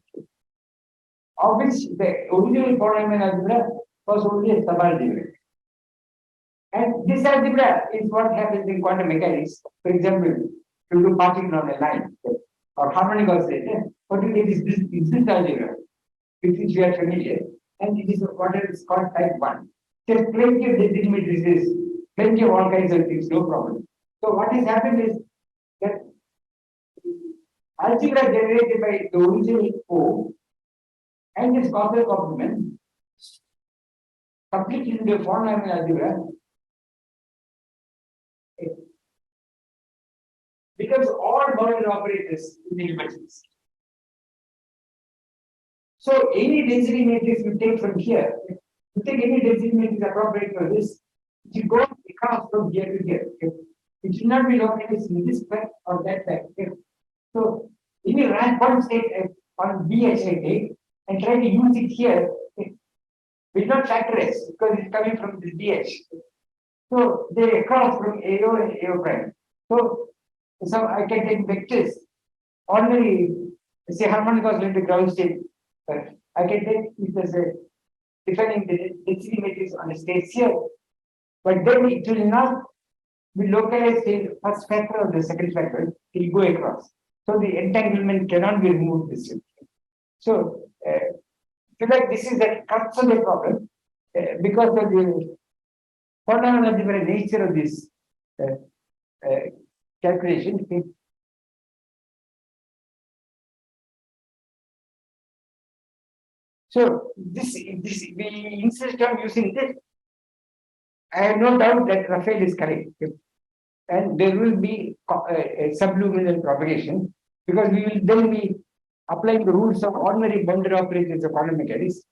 Speaker 1: Of which the original polynomial algebra was only a subalgebra. And this algebra is what happens in quantum mechanics. For example, to do particle on a line or harmonic oscillator, what you get is this algebra, with which we are familiar, and it is what is called type 1. There's plenty of design matrices, plenty of all kinds of things, no problem. So what has happened is that algebra generated by the original O and its causal complement completely into a polynomial algebra becomes all bounded operators in the Hilbert space. So any density matrix you take from here, you take any density matrix appropriate for this, it will go across from here to here. Okay? It should not be localized in this path or that path. Okay? So any rank point state on BH I take and try to use it here, okay, will not factorize because it's coming from this BH. So they cross from AO and AO prime. So I can take vectors. Ordinary, say harmonic oscillator ground state. I can take it as a defining the density matrix on the states here, but then it will not be localized in first factor or the second factor. It will go across. So the entanglement cannot be removed this way. So feel like this is the crux of the problem because of the polynomial algebra nature of this calculation. So this we insist on using this. I have no doubt that Raphael is correct, and there will be a subluminal propagation because we will then be applying the rules of ordinary boundary operations of quantum mechanics.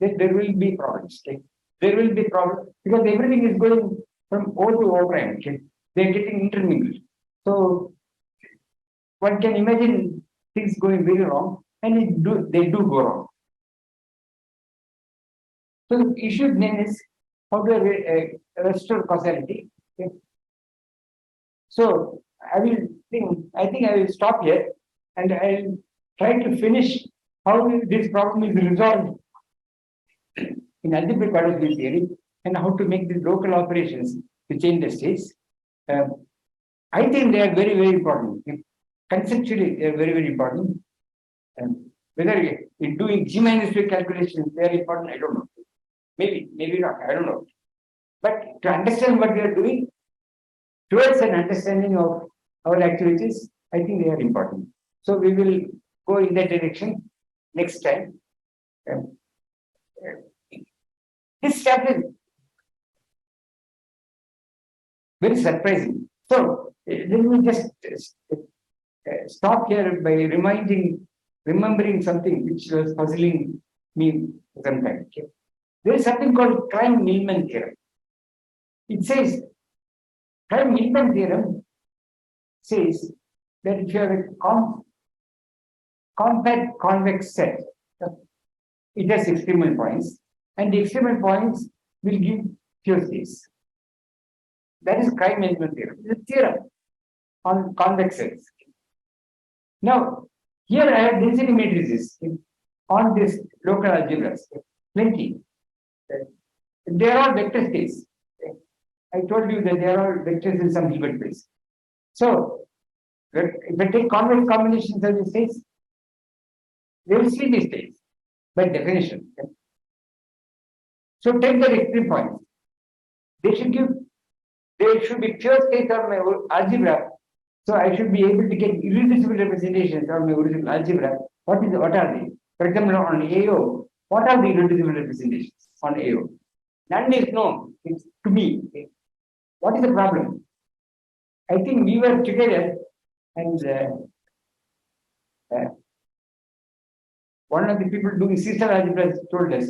Speaker 1: That there will be problems. Okay? There will be problems because everything is going from O to O prime. Okay? They are getting intermingled. So one can imagine things going very wrong, and they do go wrong. So the issue then is how to restore causality. Okay. So I think I will stop here and I'll try to finish how this problem is resolved in algebraic quadratic field theory and how to make these local operations to change the states. I think they are very, very important. Conceptually, they are very, very important. Whether in doing G minus 2 calculations, they are important, I don't know. Maybe not, I don't know. But to understand what we are doing, towards an understanding of our activities, I think they are important. So we will go in that direction next time. Um, this chapter is very surprising. So let me just stop here by remembering something which was puzzling me sometimes. Okay? There is something called Klein-Millman theorem. It says, Klein-Millman theorem says that if you have a compact convex set, it has extremal points, and the extremal points will give pure space. That is Klein-Millman theorem. It's a theorem on convex sets. Now, here I have density matrices on this local algebras, plenty. They are all vector space. I told you that they are all vectors in some Hilbert place. So, if I take convex combinations of these states, they will see these states by definition. So, take the extreme points. They should be pure states on my algebra. So I should be able to get irreducible representations on my original algebra. What are they? For example, on AO, what are the irreducible representations on AO? None is known to me. What is the problem? I think we were together and one of the people doing system algebra told us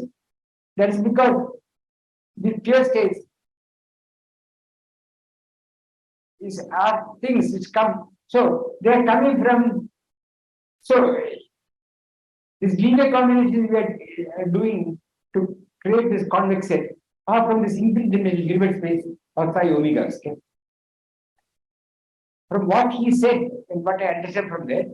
Speaker 1: that is because the pure states are things which come. So they are coming from. So this linear combinations we are doing to create this convex set are from this infinite dimensional Hilbert space of psi omegas. Okay? From what he said and what I understand from there,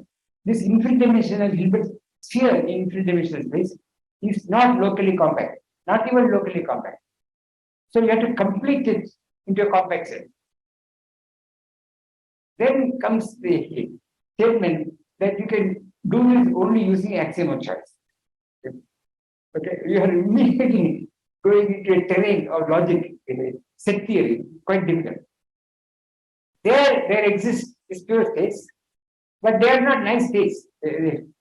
Speaker 1: this infinite dimensional Hilbert sphere in infinite dimensional space is not locally compact, not even locally compact. So you have to complete it into a compact set. Then comes the statement that you can do this only using axiom of choice. Okay, you are immediately going into a terrain of logic, set theory, quite difficult. There exists pure states, but they are not nice states. Can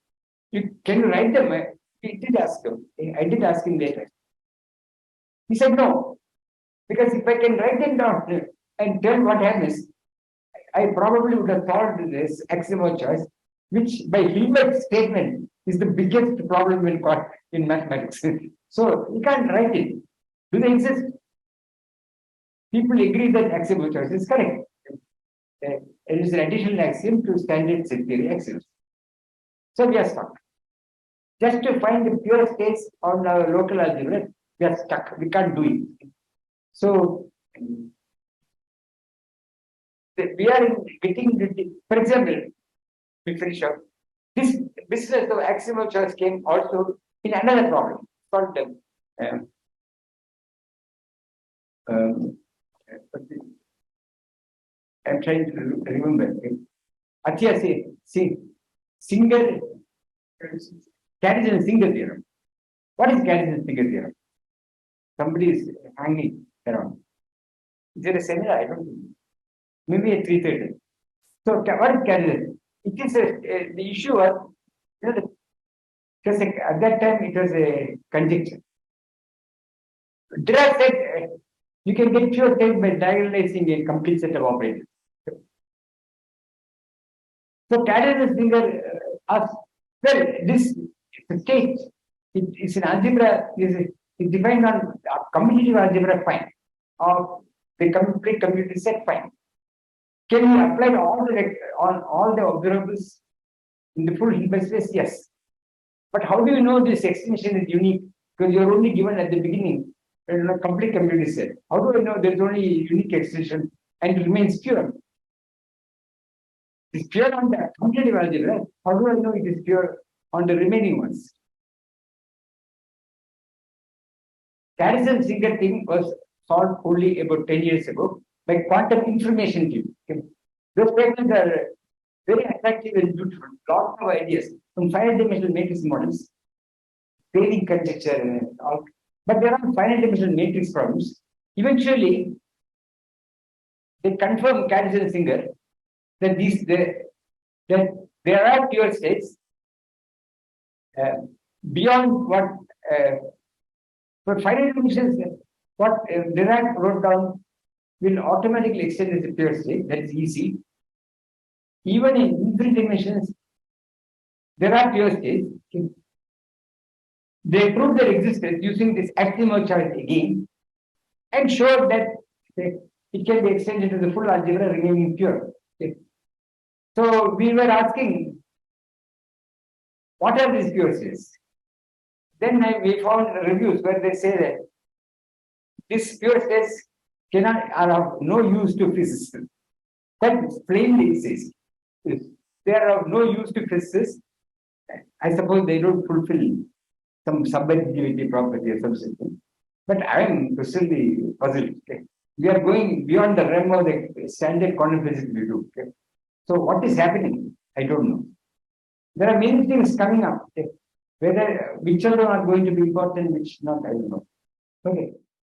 Speaker 1: you write them? He did ask him. I did ask him later. He said no, because if I can write them down and tell what happens, I probably would have solved this axiom of choice, which by Hilbert's statement is the biggest problem in mathematics. So you can't write it. Do they exist? People agree that axiom of choice is correct. It is an additional axiom to standard set theory axioms. So we are stuck. Just to find the pure states on our local algebra, we are stuck. We can't do it. So we are getting, for example, we finish up. This business of axiom of choice came also in another problem called I'm trying to remember. Achya say, Singer, Carrington-Singer theorem. What is Carrington-Singer theorem? Somebody is hanging around. Is there a seminar? I don't know. Maybe at 3:30. So what is Carrington? It is the issue was, because at that time it was a conjecture. Dirac said you can get pure states by diagonalizing a complete set of operators. So Carrington-Singer asked, well, this state is an algebra, is defined on commutative algebra, fine, or the complete community set, fine. Can we apply on all the observables in the full Hilbert space? Yes. But how do you know this extension is unique? Because you're only given at the beginning a complete community set. How do I know there's only a unique extension and it remains pure? It's pure on the commutative algebra. How do I know it is pure on the remaining ones? Carrington-Singer thing was solved only about 10 years ago by quantum information theory. Okay. Those papers are very attractive and beautiful. Lots of ideas from finite dimensional matrix models, grading conjecture and all. But there are finite dimensional matrix problems. Eventually, they confirm Carrington-Singer that that there are pure states beyond what for finite dimensions, what Dirac wrote down will automatically extend as a pure state. That is easy. Even in infinite dimensions, there are pure states. They proved their existence using this axiom chart again and showed that it can be extended to the full algebra remaining pure. Okay. So we were asking, what are these pure states? Then we found reviews where they say that these pure states are of no use to physicists. That plainly says they are of no use to physicists. I suppose they don't fulfill some subjectivity property or something. But I am personally puzzled. Okay. We are going beyond the realm of the standard quantum physics we do. Okay. So what is happening? I don't know. There are many things coming up. Okay. Whether which of them are going to be important, which not, I don't know. Okay.